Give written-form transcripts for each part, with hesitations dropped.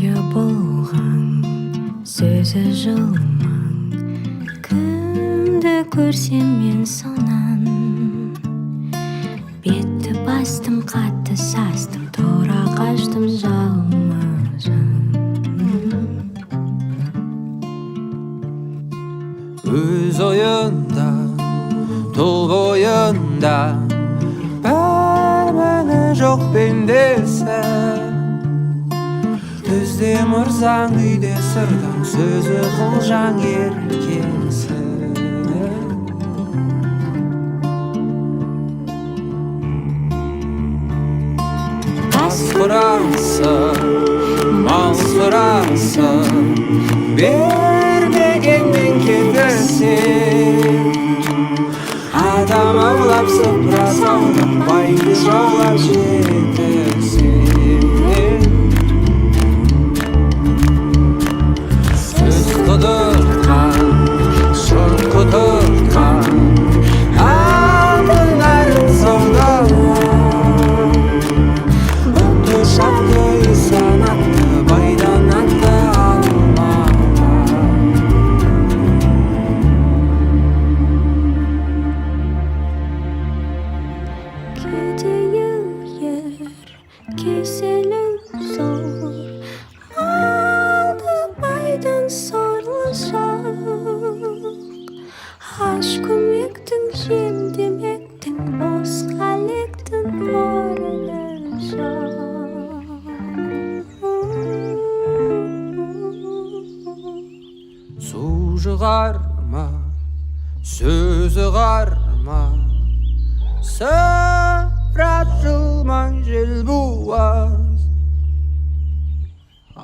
ойы болған сөзі жылмаң, кімді көрсем мен сонан бетті бастым, қатты састым, тура қаштым жалма-жан. Өз ойында, тұл бойында бар мәні жоқ пендесі. Түзде мұрзаң, үйде сырдаң, сөзі қылжаң еркесі. Ас құрасың, мал сұрасың, бермегенмен кетесің. Адам аулап сыпыра салып, байды жаулап жетесің. Сөз құдыртқан, жұрт құдыртқан, алтын арын саудалап, бұлты шақты санатты, байдан атты алмаға. Кедейі кеселі зор, малды байдан сорлы жақ. Аш көмектің, жем демектің, бос қалектің орны жақ. Су жығарма, сөзі қарма, сыпырат жылмаң жел буаз.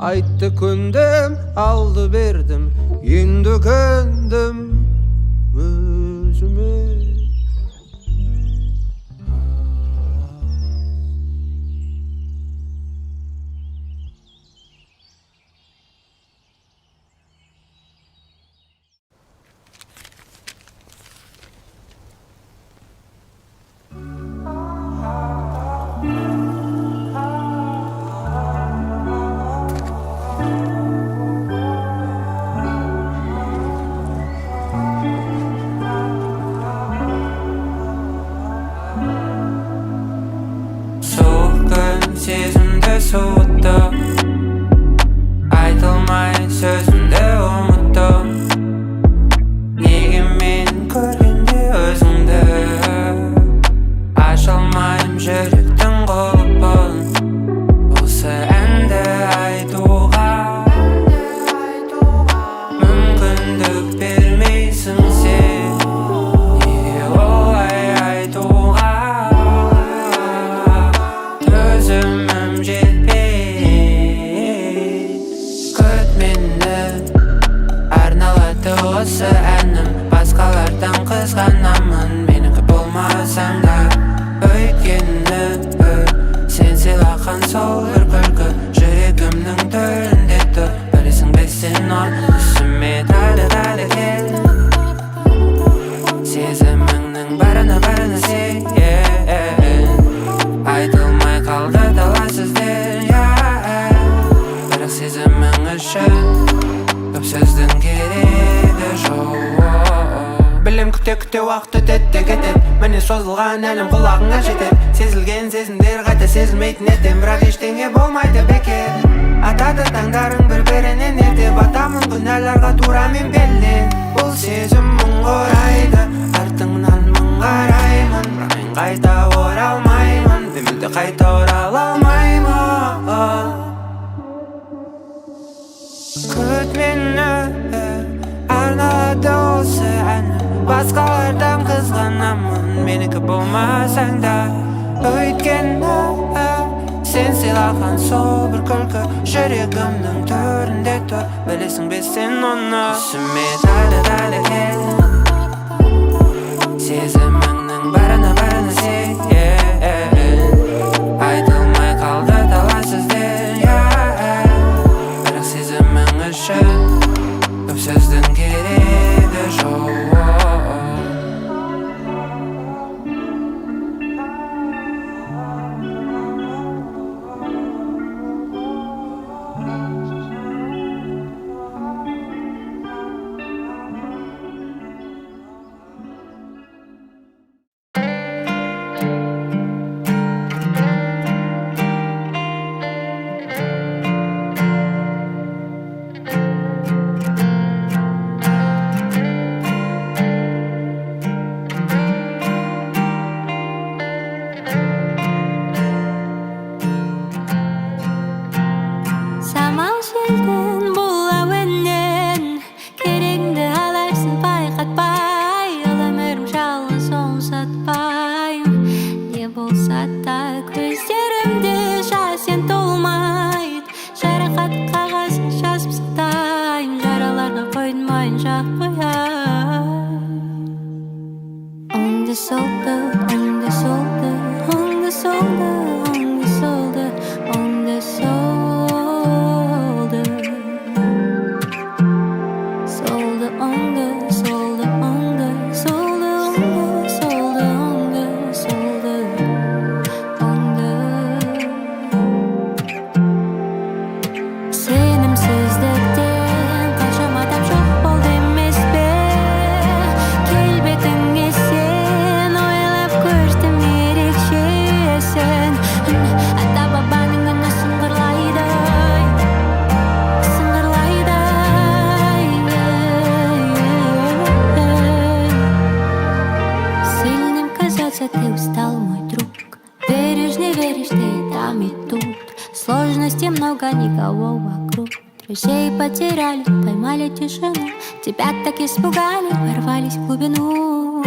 Айтты көндім, алды бердім, енді көндім өзіме. Сезімді суытты, айтылмай сөзімді ұмытты. Неге мен көргенде өзіңді ашылмайым, жүректің құлпын осы әнді айтуға. Мүмкіндік бермейсің сен, неге олай айтуға. Төзімім жетпей, күт мені, арналады осы әнім. Басқалардан қызғанамын, менікі болмасаң да. Өйткені сен сыйлаған сол бір күлкі жүрегімнің төрінде тұр. Білесің бе сен оны, түсіме тағы кел. Сезіміңнің барына сен, айтылмай қалды талайсыздар, бірақ сезімің үшін көп сөздің керегі жоқ. Білем күте уақыт өтеді кетеді, міне созылған әлім құлағыңа жетеді. Сезілген сезімдер қайта сезілмейтін ертең, бірақ ештеңе болмайды бекер. Атады таңдарың бір-бірінен ерте, батамын күнәларға турамен белден. Бұл сезім мұң құрайды, артыңнан мұң қараймын, бірақ мен қайта оралмаймын, өмірде қайта орала алмаймын. Күт мені, арналады осы әнім. Басқалардан қызғанамын, менікі болмасаң да. Өйткені сен сыйлаған сол бір күлкі жүрегімнің төрінде тұр. Білесің бе сен оны, түсіме тағы кел. Сезіміңнің барына сен, айтылмай қалды талайсыздар, бірақ сезімің үшін көп сөздің керегі жоқ. болса да көздерімде жас сен толмайды жарақат қағаз жазып сақтаймын жараларға қоймайын жақпаяйын оңды солды оңды солды оңды солды оңды солды оңды солды солды оңды солды оңды солды оңды солды оңды солды сенімсіздіктен қаншама адам жоқ болды емес пе келбетіңе сен ойлап көрдім ерекшесің ата бабаның үні сыңғырлайды сильным казаться ты устал, мой друг. Веришь, не веришь, ты там и тут. Сложностей много, никого вокруг. Друзей потеряли, поймали тишину. Тебя так испугали, ворвались в глубину.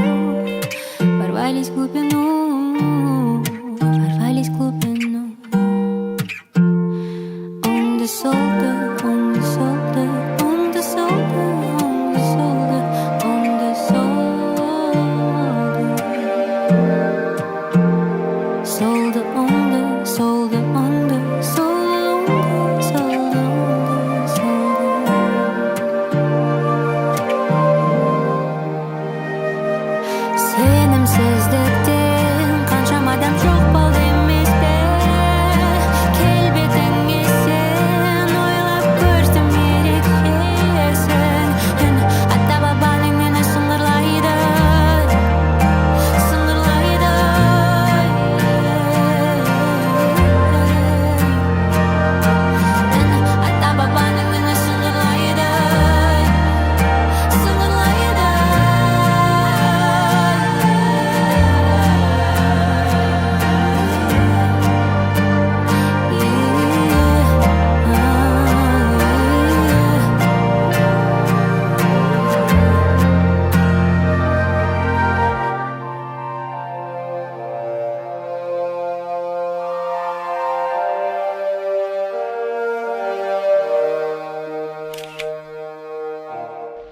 Ворвались в глубину. Ворвались в глубину. On the shoulder, on the shoulder, on the shoulder, on the shoulder, on the shoulder. Solder on the, solder on the, solder on the, solder on the, solder. Сенімсіздіктен қаншама адам жоқ болды емес пе келбетіңе сен ойлап көрдім ерекшесің ата бабаның үні сыңғырлайды ата бабаның үні сыңғырлайды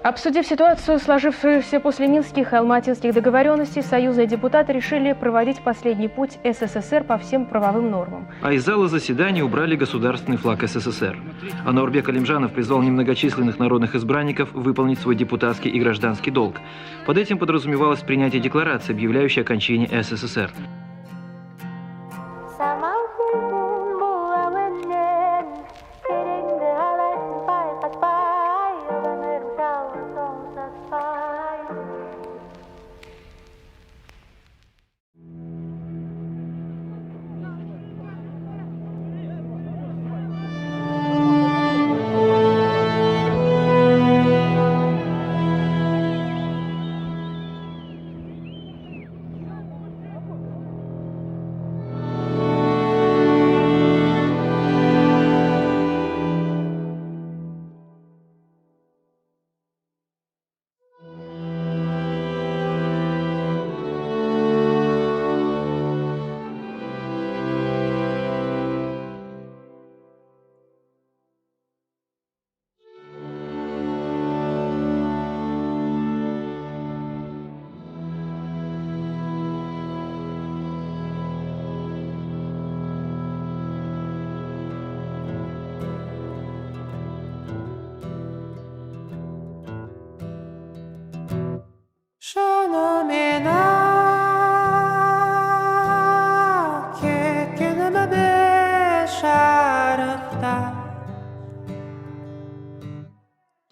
Обсудив ситуацию, сложившуюся после Минских и Алматинских договоренностей, Союзы и депутаты решили проводить последний путь СССР по всем правовым нормам. А из зала заседаний убрали государственный флаг СССР. Ануарбек Алимжанов призвал немногочисленных народных избранников выполнить свой депутатский и гражданский долг. Под этим подразумевалось принятие декларации, объявляющей окончание СССР.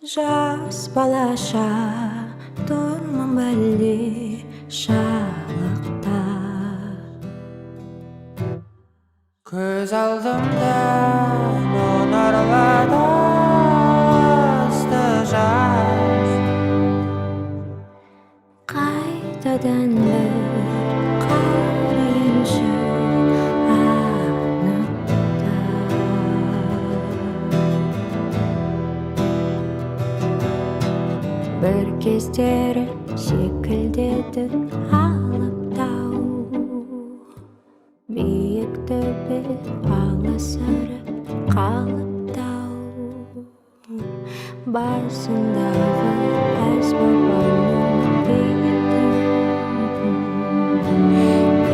Жас балаша тұрмын бәлде шалықта Көз алдымда мұнарлады асты жаз қайтадан бір қарайыншы анықта бір кездері секілдеді алып тау бір аласарып қалыптау басындағы әсбабаның бейіті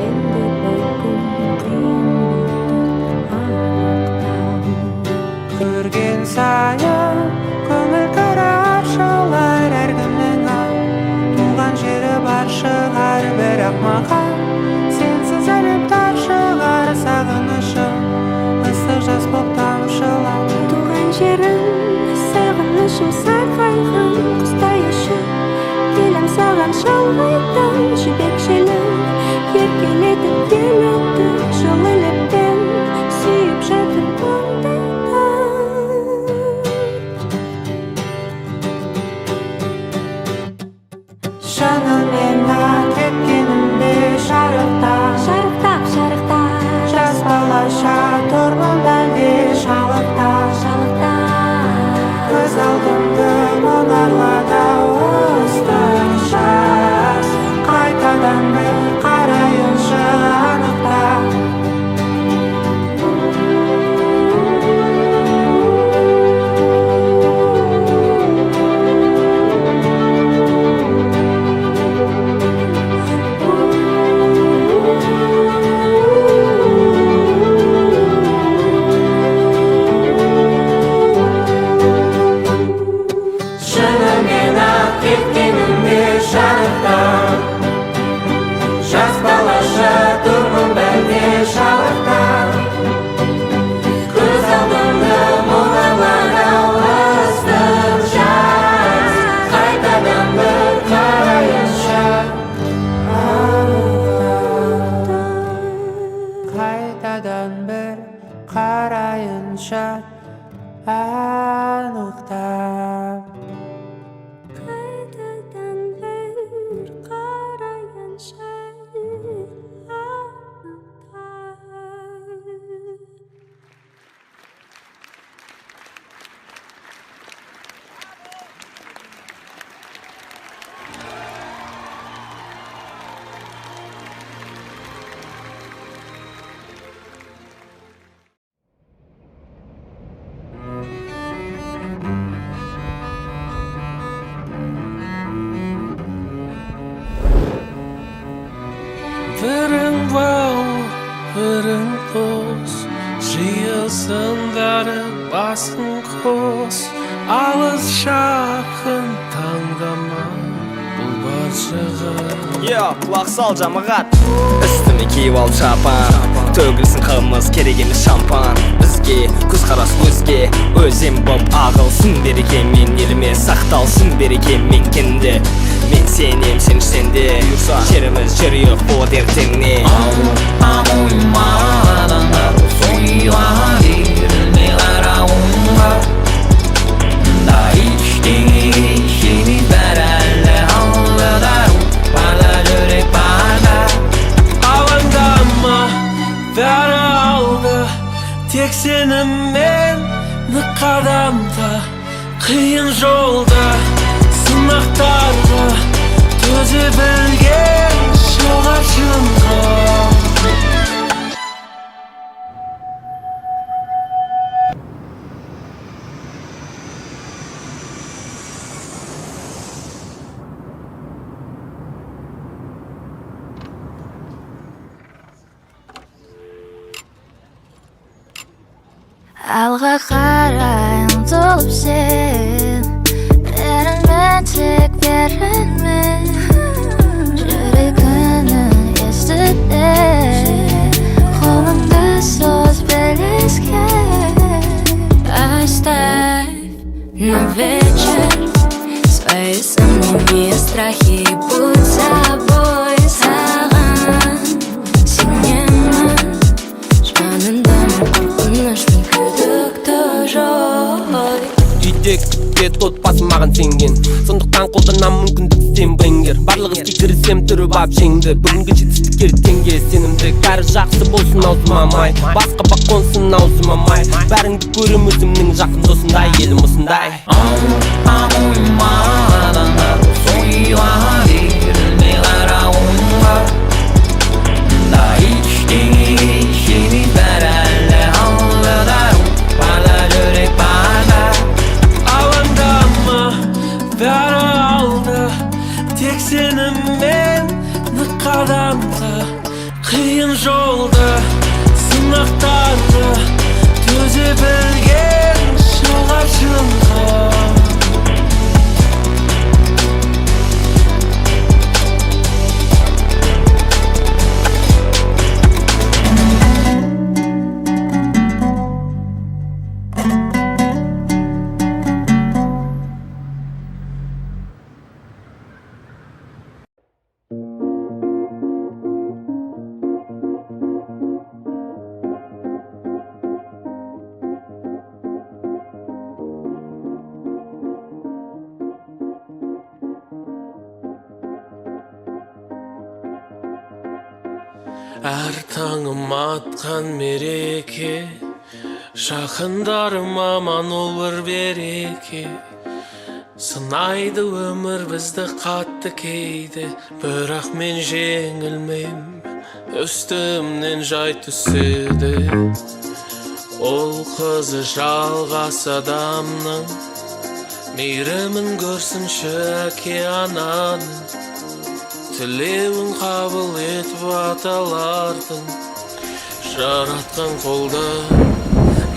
енді бір күн қиын болды анықтау көрген сайын көңіл кіріп шалар әркімнің туған жері бар шығар бірақ маған сенсіз әлем тар шығар сағынышым ыстық жас боп тамшылады туған жерім сағынышым сарғайған құстай ұшып келем саған шалғайдан жібек желім еркелетіп келеді жылы леппен сүйіп жатыр ондайда шынымен ақ кеткенімде шарықтап шарықтап шарықтап жас балаша тұрмын әлде шалықтап көз алдымды мұнарлады ыстық жас қайтадан бір қарайыншы анықтап шынымен ақ кеткенімде шарықтап жас балаша тұрмын бәрде шалықтап көз алдымды мұнарлады ыстық жас қайтадан бір қарайыншы қайтадан бір қарайыншы анықтап қайтадан бір қарайыншы Бірің бау, бірің дос, жиылсыңдары басын қос, алыс жақын таңдама, бұл бар шығын. Құлақ сал жамағат, үстіме киіп ал шапан, төгілсін қымыз керек емес шампан. Бізге көзқарас өзге, өзем боп ағылсын береке, мен еліме сақталсын береке мен кенді. Мен сенем, сен ішсенде, жеріміз жүрейік бұл ертеңіне. Ауыма адамдар сойыла берілмей қарауыңа, да ештеңеге шемей бәрі әлі алыдар, барда жүрек барда. Алаңдама, бәрі алды, тек сеніммен нық қадамда, қиын жолда, сынақтарға төзе білген шығар шыңға. Алға қарай ұмтылып сен, берілме тек берілме, жүрегінің естіде, қолыңды соз белеске. Оставь на вечер свои сомнения, страхи, будь собой. Саған сенемін, жаныңдан қорқынышпен күдікті жой. Үйде күтпе отбасы маған сенген, сондықтан қолданам мүмкіндік сен бенгер. Барлық іске кірісем түріп ап жеңді, бүгінгі жетістік ертеңге сенімді. Бәрі жақсы болсын аузыма май, басқа бақ қонсын аузыма май. Бәріңді көрем өзімнің жақын досындай, елім осындай. Ауыма адамдар сойыла берілмей қарауыңа, да ештеңеге шемей бәрі білген шығар шынға. Әр таңым атқан мереке, жақындарым аман olur береке. Сынайды өмір бізді қатты кейде, бірақ мен жеңілмейм, үстімнен жай түседі. Ол қызы жалғас адамның, мейірімін көрсінші әке ананың. Тілеуін қабыл етіп аталардың, жаратқан қолда.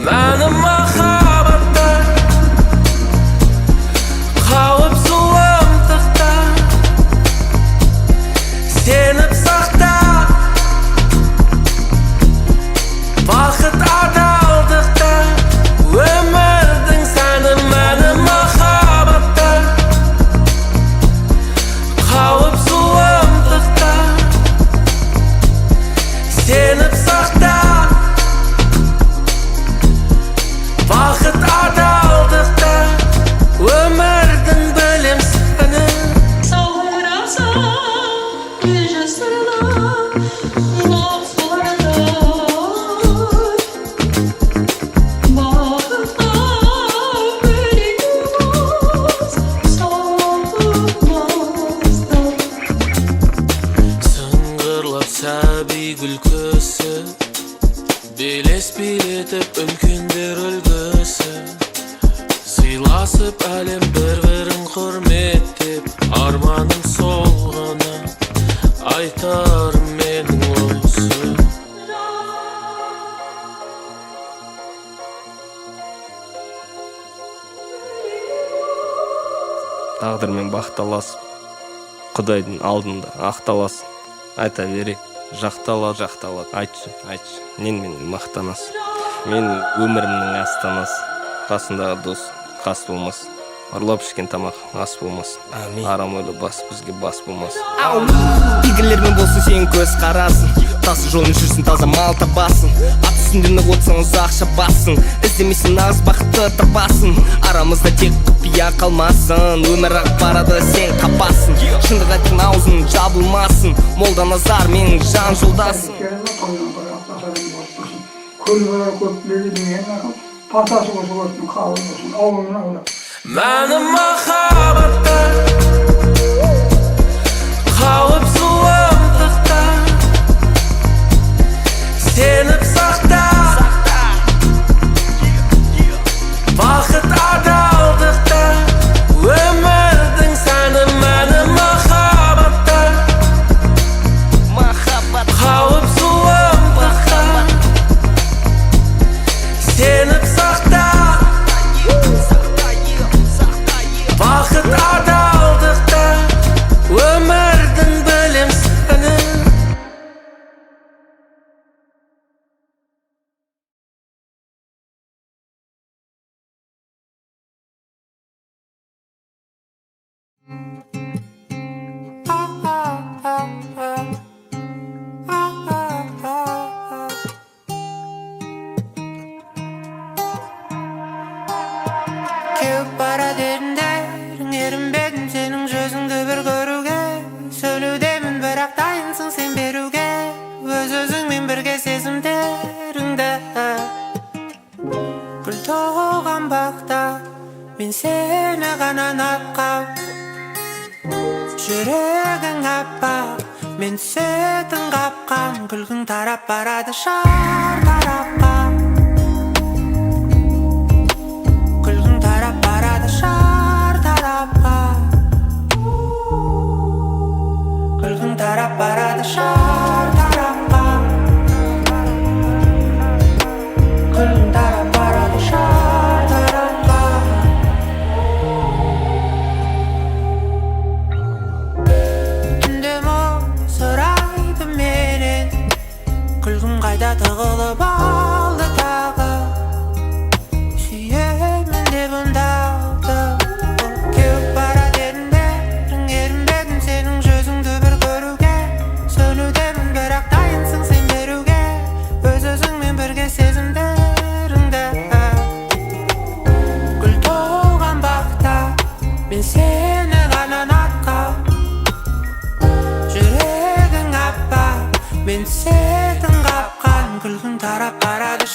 Мәні махаббатта, қауіп зұлымдықта, сеніп сақта. Бақыт адалдықта, өмірдің сәні. Мәні махаббатта, қауіп зұлымдықта, сеніп сақта. Бақыт адалдықта, өмірдің білем сәні. Сыңғырлап сәби күлкісі, белес билетіп үлкендер үлгісі. Сыйласып әлем бір-бірін құрметтеп, арманым сол ғана, айтарым менің осы. Тағдырмен бақталасып, Құдайдың алдында ақталасың. Айта берейік, жақталады, айтшы, нен мақтанасың. Мен өмірімнің астанасы, қасындағы дос қас болмас. Ұрлап ішкен тамақ ас болмас. Арам ойлы бас бізге бас болмас. Игілермен болсын сен көз қарасын, тасы жолын жүрсін, таза мал табасың. Ат үстінде нық отсаң ұзақ шабасың, іздемесін нағыз бақытты табасың. Арамызда тек құпия қалмасын, өмір ақ барады сен қапасың. Шындық айтқан аузың жабылмасын, молда назар менің жан жолдасың. Мәні махаббатта, қауіп зұлымдықта, сеніп сақта. Бақыт адалдықта, өмірдің сәні. Мәні махаббатта, қауіп зұлымдықта, сеніп сақта. Бақыт адалдықта, өмірдің білем сәні. Кеуіп барады еріндерің, ерінбедім сенің жүзіңді бір көруге. Сөйлеудемін бірақ дайынсың сен беруге, өз-өзіңмен бірге сезімдеріңді. Гүл тоған бақта, мен сені ғана ұнатқам. Жүрегің аппақ, мен түсетін қапқан. Күлгің тарап барады шар тарапқа. Күлгің тарап барады шар тарапқа. Күлгің тарап барады шар тарапқа. Күлгің тарап барады күлгім қайда тығылып алды тағы сүйемін деп үндалды кеуіп барады ерінбедім сенің жүзіңді бір көруге сөнудемін бірақ дайынсың сен беруге өз-өзіңмен бірге сезімдеріңді гүл толған бақта мен сені ғана ұнатқам жүрегің аппақ мен сетін қапқан күлгің тарап барады